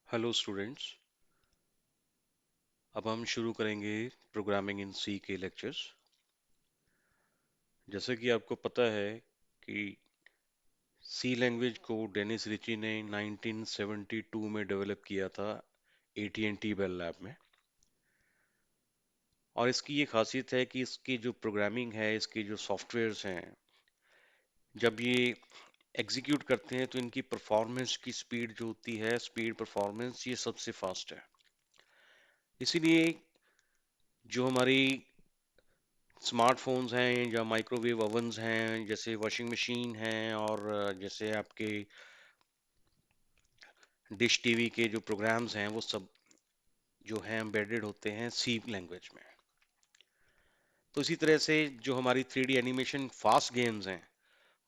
Hello students. अब हम शुरू करेंगे प्रोग्रामिंग इन सी के लेक्चर्स। जैसे कि आपको पता है कि सी लैंग्वेज को डेनिस रिची ने 1972 में डेवलप किया था AT&T बेल लैब में। और इसकी ये खासियत है कि इसकी जो प्रोग्रामिंग है, इसके जो सॉफ्टवेयर्स हैं, जब ये एग्जीक्यूट करते हैं तो इनकी परफॉर्मेंस की स्पीड जो होती है, स्पीड परफॉर्मेंस, ये सबसे फास्ट है। इसीलिए जो हमारी स्मार्टफोन्स हैं या माइक्रोवेव ओवन्स हैं, जैसे वॉशिंग मशीन हैं, और जैसे आपके डिश टीवी के जो प्रोग्राम्स हैं, वो सब जो हैं एम्बेडेड होते हैं सी लैंग्वेज में। तो इसी तरह से जो हमारी 3D एनिमेशन फास्ट गेम्स हैं,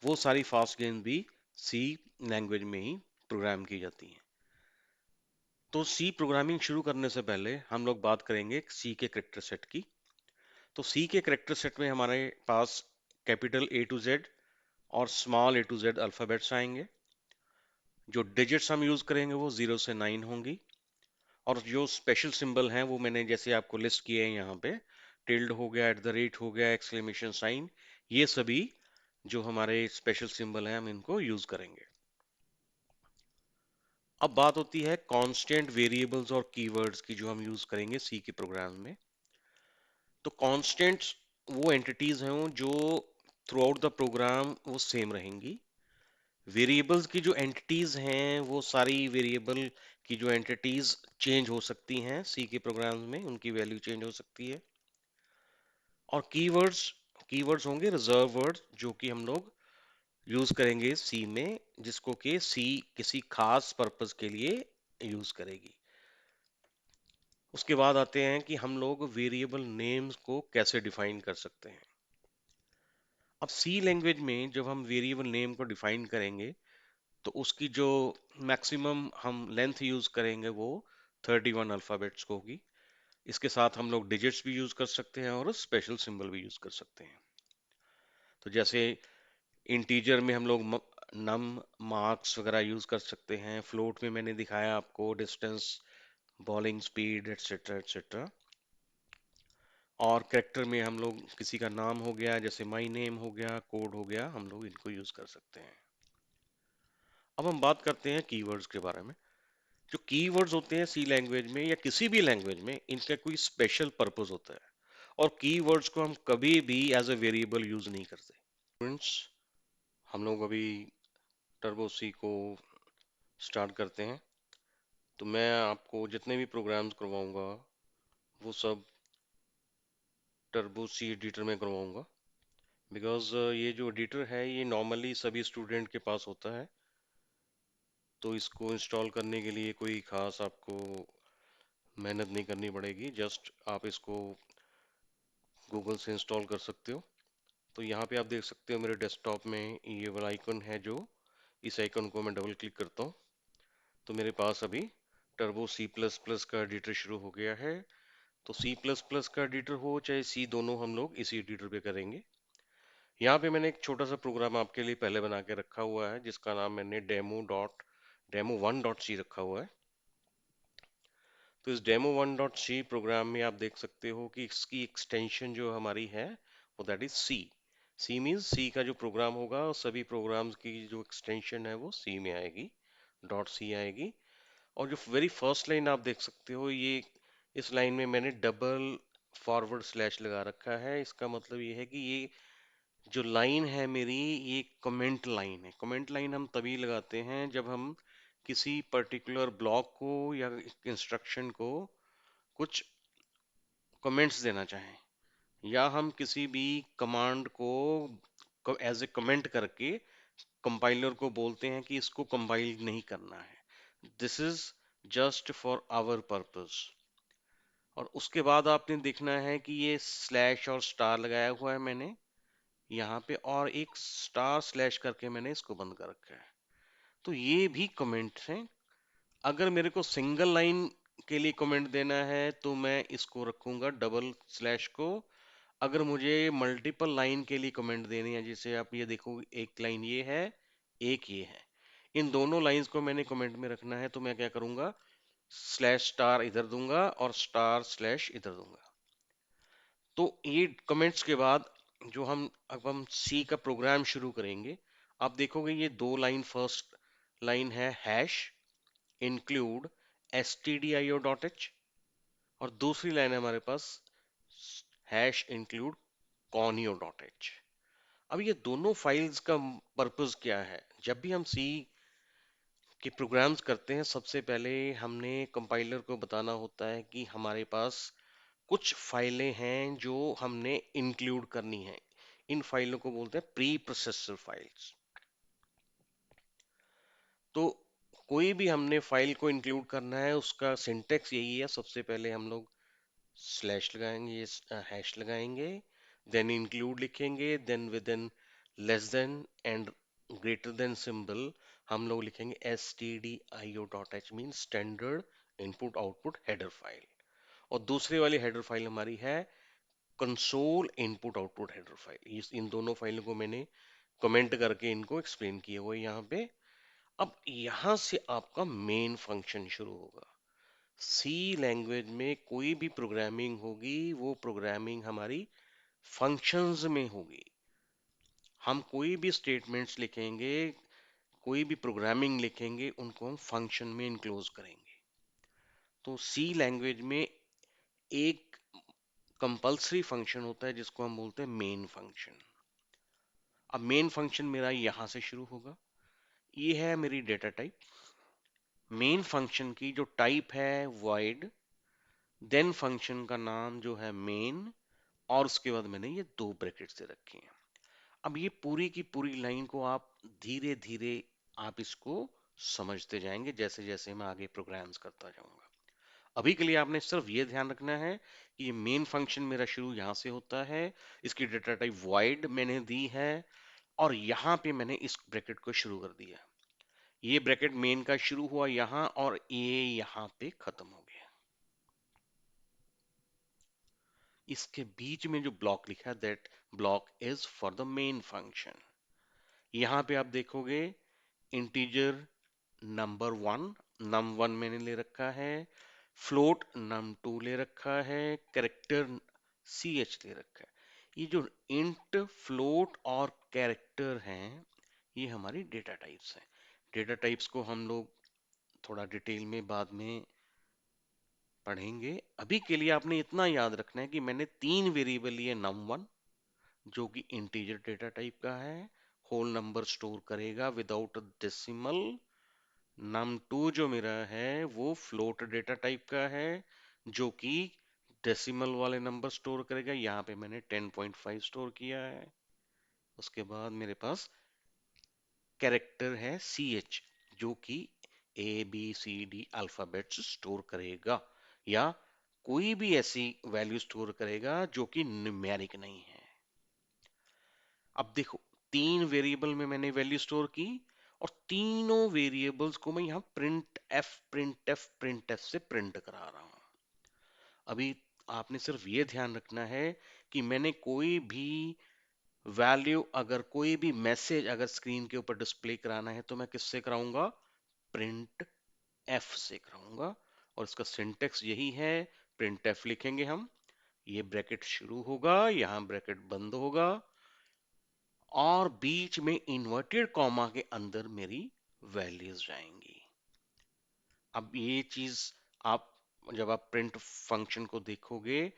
वो सारी फास्ट गेम्स भी सी लैंग्वेज में ही प्रोग्राम की जाती हैं। तो सी प्रोग्रामिंग शुरू करने से पहले हम लोग बात करेंगे सी के कैरेक्टर सेट की। तो सी के कैरेक्टर सेट में हमारे पास कैपिटल A to Z और small a to Z alphabets आएंगे। जो डिजिट्स हम यूज करेंगे वो 0 से 9 होंगी। और जो स्पेशल सिंबल हैं वो मैंने जैसे आपको लिस्ट किए हैं यहाँ पे। टिल्ड हो गया, @ हो गया, एक्सक्लेमेशन साइन, ये सभी जो हमारे स्पेशल सिंबल हैं हम इनको यूज करेंगे। अब बात होती है कांस्टेंट वेरिएबल्स और कीवर्ड्स की जो हम यूज करेंगे सी के प्रोग्राम में। तो कांस्टेंट्स वो एंटिटीज हैं जो थ्रू आउट द प्रोग्राम वो सेम रहेंगी। वेरिएबल्स की जो एंटिटीज हैं वो सारी वेरिएबल की जो एंटिटीज चेंज हो सकती हैं सी के प्रोग्राम्स में, उनकी वैल्यू चेंज हो सकती है। और कीवर्ड्स कीवर्ड्स होंगे रिजर्व वर्ड जो कि हम लोग यूज करेंगे सी में, जिसको कि सी किसी खास पर्पस के लिए यूज करेगी। उसके बाद आते हैं कि हम लोग वेरिएबल नेम्स को कैसे डिफाइन कर सकते हैं। अब सी लैंग्वेज में जब हम वेरिएबल नेम को डिफाइन करेंगे तो उसकी जो मैक्सिमम हम लेंथ यूज करेंगे वो 31 अल्फाबेट्स को होगी। इसके साथ हम लोग डिजिट्स भी यूज कर सकते हैं और स्पेशल सिंबल भी यूज कर सकते हैं। तो जैसे इंटीजर में हम लोग नम, मार्क्स वगैरह यूज कर सकते हैं। फ्लोट में मैंने दिखाया आपको distance, bowling speed, etcetera etcetera. और कैरेक्टर में हम लोग किसी का नाम हो गया, जैसे माई नेम हो गया, कोड हो गया, हम लोग इनको यूज कर सकते हैं। अब हम बात करते हैं कीवर्ड्स के बारे में। जो कीवर्ड्स होते हैं सी लैंग्वेज में या किसी भी लैंग्वेज में, इनका कोई स्पेशल पर्पस होता है। और कीवर्ड्स को हम कभी भी एज अ वेरिएबल यूज नहीं करते। फ्रेंड्स, हम लोग अभी टर्बो सी को स्टार्ट करते हैं। तो मैं आपको जितने भी प्रोग्राम्स करवाऊंगा वो सब टर्बो सी एडिटर में करवाऊंगा। बिकॉज ये जो एडिटर है ये नॉर्मली सभी स्टूडेंट के पास होता है। तो इसको इंस्टॉल करने के लिए कोई खास आपको मेहनत नहीं करनी पड़ेगी। जस्ट आप इसको गूगल से इंस्टॉल कर सकते हो। तो यहाँ पे आप देख सकते हो मेरे डेस्कटॉप में ये वाला आइकन है, जो इस आइकन को मैं डबल क्लिक करता हूँ तो मेरे पास अभी टर्बो सी प्लस प्लस का एडिटर शुरू हो गया है। तो सी प्लस प्लस का एडिटर हो चाहे सी, दोनों हम लोग इसी एडिटर पे करेंगे। यहाँ पे मैंने एक छोटा सा प्रोग्राम आपके लिए पहले बना के रखा हुआ है जिसका नाम मैंने डेमो1.सी रखा हुआ है। तो इस डेमो1.सी प्रोग्राम में आप देख सकते हो कि इसकी एक्सटेंशन जो हमारी है वो that is C. C means C का जो प्रोग्राम होगा सभी प्रोग्राम्स की जो एक्सटेंशन है वो सी में आएगी, .c आएगी। और जो वेरी फर्स्ट लाइन आप देख सकते हो, ये इस लाइन में मैंने डबल फॉरवर्ड स्लैश लगा रखा है। इसका मतलब ये है कि ये जो लाइन है मेरी, ये कमेंट लाइन है। कमेंट लाइन हम तभी लगाते हैं जब हम किसी पर्टिकुलर ब्लॉक को या इंस्ट्रक्शन को कुछ कमेंट्स देना चाहें, या हम किसी भी कमांड को एज ए कमेंट करके कंपाइलर को बोलते हैं कि इसको कंपाइल नहीं करना है, this is just for our purpose. और उसके बाद आपने देखना है कि ये स्लैश और स्टार लगाया हुआ है मैंने यहाँ पे, और एक स्टार स्लैश करके मैंने इसको बंद कर रखा है। तो ये भी कमेंट हैं। अगर मेरे को सिंगल लाइन के लिए कमेंट देना है तो मैं इसको रखूंगा डबल स्लैश को। अगर मुझे मल्टीपल लाइन के लिए कमेंट देनी है, जैसे आप ये देखो, एक लाइन ये है, एक ये है, इन दोनों लाइंस को मैंने कमेंट में रखना है, तो मैं क्या करूंगा, स्लैश स्टार इधर दूंगा और स्टार स्लैश इधर दूंगा। तो ये कमेंट्स के बाद जो हम सी का प्रोग्राम शुरू करेंगे, आप देखोगे ये दो लाइन, फर्स्ट लाइन है हैश इंक्लूड stdio.h, और दूसरी लाइन है हमारे पास हैश इंक्लूड conio.h। अब ये दोनों फाइल्स का पर्पस क्या है? जब भी हम सी के प्रोग्राम्स करते हैं, सबसे पहले हमने कंपाइलर को बताना होता है कि हमारे पास कुछ फाइलें हैं जो हमने इंक्लूड करनी है। इन फाइलों को बोलते हैं प्री प्रोसेसर फाइल्स। तो कोई भी हमने फाइल को इंक्लूड करना है, उसका सिंटेक्स यही है। सबसे पहले हम लोग स्लैश लगाएंगे, हैश लगाएंगे, देन इंक्लूड लिखेंगे, then within less than and greater than symbol हम लोग लिखेंगे stdio.h, mean standard input output header file. और दूसरी वाली हेडर फाइल हमारी है console input output header file. इस इन दोनों फाइलों को मैंने कमेंट करके इनको एक्सप्लेन किया हुआ है यहाँ पे। अब यहाँ से आपका मेन फंक्शन शुरू होगा। सी लैंग्वेज में कोई भी प्रोग्रामिंग होगी, वो प्रोग्रामिंग हमारी फंक्शंस में होगी। हम कोई भी स्टेटमेंट्स लिखेंगे, कोई भी प्रोग्रामिंग लिखेंगे, उनको हम फंक्शन में इनक्लोज करेंगे। तो सी लैंग्वेज में एक कंपल्सरी फंक्शन होता है जिसको हम बोलते हैं मेन फंक्शन। अब मेन फंक्शन मेरा यहां से शुरू होगा। ये है मेरी डेटा टाइप। मेन फंक्शन की जो टाइप है void, देन फंक्शन का नाम जो है मेन, और उसके बाद मैंने ये दो ब्रैकेट्स दे रखे हैं। अब ये पूरी की पूरी लाइन को आप धीरे धीरे आप इसको समझते जाएंगे जैसे जैसे मैं आगे प्रोग्राम्स करता जाऊंगा। अभी के लिए आपने सिर्फ ये ध्यान रखना है कि ये मेन फंक्शन मेरा शुरू यहाँ से होता है, इसकी डेटा टाइप void मैंने दी है, और यहाँ पे मैंने इस ब्रैकेट को शुरू कर दिया। ये ब्रैकेट मेन का शुरू हुआ यहाँ, और ये यहाँ पे खत्म हो गया। इसके बीच में जो ब्लॉक लिखा है, that block is for the main function. यहाँ पे आप देखोगे इंटीजर num1, num1 मैंने ले रखा है, फ्लोट num2 ले रखा है, कैरेक्टर ch ले रखा है। ये जो इंट, फ्लोट और कैरेक्टर हैं, ये हमारी डेटा टाइप्स हैं। डेटा टाइप्स को हम लोग थोड़ा डिटेल में बाद में पढ़ेंगे। अभी के लिए आपने इतना याद रखना है कि मैंने तीन वेरिएबल लिए, num1 जो कि इंटीजर डेटा टाइप का है, होल नंबर स्टोर करेगा विदाउट डेसिमल। num2 जो मेरा है वो फ्लोट डेटा टाइप का है, जो कि डेसिमल वाले नंबर स्टोर करेगा। यहाँ पे मैंने 10.5 स्टोर किया है। उसके बाद मेरे पास कैरेक्टर है ch, जो कि ABCD अल्फाबेट्स स्टोर करेगा, या कोई भी ऐसी वैल्यू स्टोर करेगा जो कि न्यूमेरिक नहीं है। अब देखो, तीन वेरिएबल में मैंने वैल्यू स्टोर की, और तीनों वेरिएबल्स को मैं यहाँ प्रिंट एफ से प्रिंट करा रहा हूँ। अभी आपने सिर्फ ये ध्यान रखना है कि मैंने कोई भी वैल्यू, अगर कोई भी मैसेज अगर स्क्रीन के ऊपर डिस्प्ले कराना है, तो मैं किससे कराऊंगा? प्रिंट एफ से कराऊंगा। और इसका सिंटेक्स यही है, प्रिंट एफ लिखेंगे हम, ये ब्रैकेट शुरू होगा, यहाँ ब्रैकेट बंद होगा, और बीच में इन्वर्टेड कॉमा के अंदर मेरी वैल्यूज जाएंगी। अब ये चीज आप जब आप प्रिंट फंक्शन को देखोगे,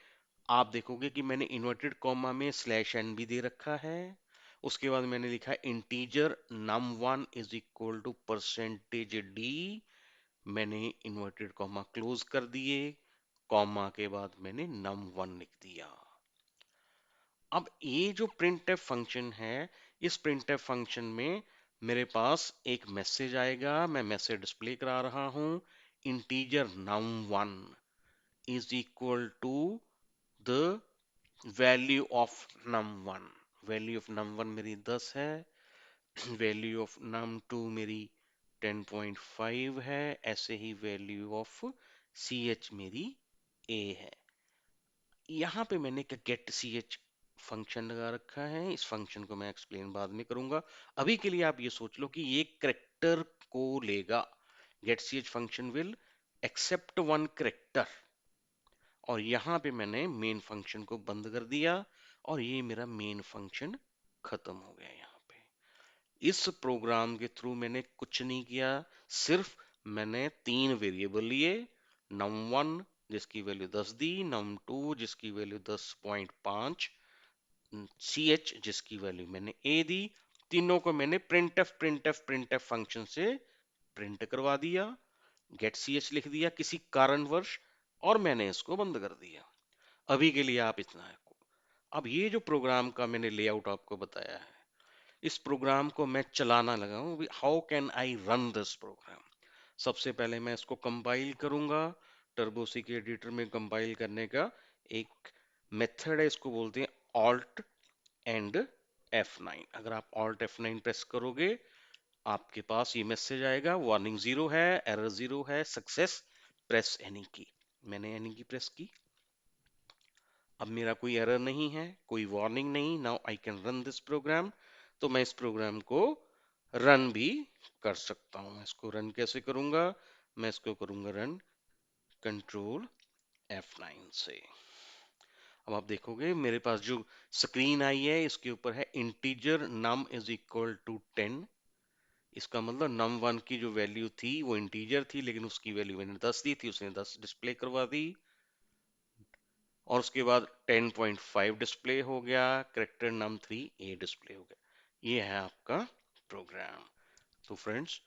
आप देखोगे कि मैंने इन्वर्टेड कॉमा में स्लैश एन भी दे रखा है। उसके बाद मैंने लिखा है integer num1 is equal to percentage D, मैंने इन्वर्टेड कॉमा क्लोज कर दिए, कॉमा के बाद मैंने num1 लिख दिया। अब ये जो printf फंक्शन है, इस printf फंक्शन में मेरे पास एक मैसेज आएगा, मैं मैसेज डिस्प्ले करा रहा हूं, integer num1 is equal to the value of num1। Value of num1 मेरी 10 है, वैल्यू ऑफ num2 मेरी 10.5 है, ऐसे ही वैल्यू ऑफ ch मेरी a है। यहाँ पे मैंने गेट ch फंक्शन लगा रखा है। इस फंक्शन को मैं एक्सप्लेन बाद में करूंगा। अभी के लिए आप ये सोच लो कि ये करेक्टर को लेगा। Get ch function will accept one character, और यहाँ पे मैंने मेन फंक्शन को बंद कर दिया और ये मेरा मेन फंक्शन खत्म हो गया यहाँ पे। इस प्रोग्राम के थ्रू मैंने कुछ नहीं किया, सिर्फ मैंने तीन वेरिएबल लिए, num1 जिसकी वैल्यू 10 दी, num2 जिसकी वैल्यू 10.5, ch जिसकी वैल्यू मैंने a दी। तीनों को मैंने प्रिंटफ फंक्शन से प्रिंट करवा दिया, गेट ch लिख दिया किसी कारणवश, और मैंने इसको बंद कर दिया। अभी के लिए आप इतना है। अब ये जो प्रोग्राम का मैंने लेआउट आपको बताया है, इस प्रोग्राम को मैं चलाना लगा हूँ। How can I run this program? सबसे पहले मैं इसको कंपाइल करूंगा। टर्बोसी के एडिटर में कंपाइल करने का एक मेथड है, इसको बोलते हैं ऑल्ट एंड F9। अगर आप ऑल्ट F9 प्रेस करोगे, आपके पास ये मैसेज आएगा, वार्निंग जीरो है, एरर जीरो है, सक्सेस, प्रेस एनी की। मैंने एनी की प्रेस की। अब मेरा कोई एरर नहीं है, कोई वार्निंग नहीं। Now I can run this program. तो मैं इस प्रोग्राम को रन भी कर सकता हूँ। मैं इसको रन कैसे करूंगा? मैं इसको करूंगा रन कंट्रोल F9 से। अब आप देखोगे मेरे पास जो स्क्रीन आई है, इसके ऊपर है integer num is equal to 10। इसका मतलब num1 की जो वैल्यू थी वो इंटीजर थी, लेकिन उसकी वैल्यू मैंने 10 दी थी, उसने 10 डिस्प्ले करवा दी। और उसके बाद 10.5 डिस्प्ले हो गया, करेक्टर num3 ए डिस्प्ले हो गया। ये है आपका प्रोग्राम। तो फ्रेंड्स,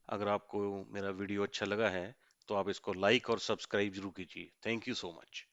अगर आपको मेरा वीडियो अच्छा लगा है तो आप इसको लाइक और सब्सक्राइब जरूर कीजिए। Thank you so much.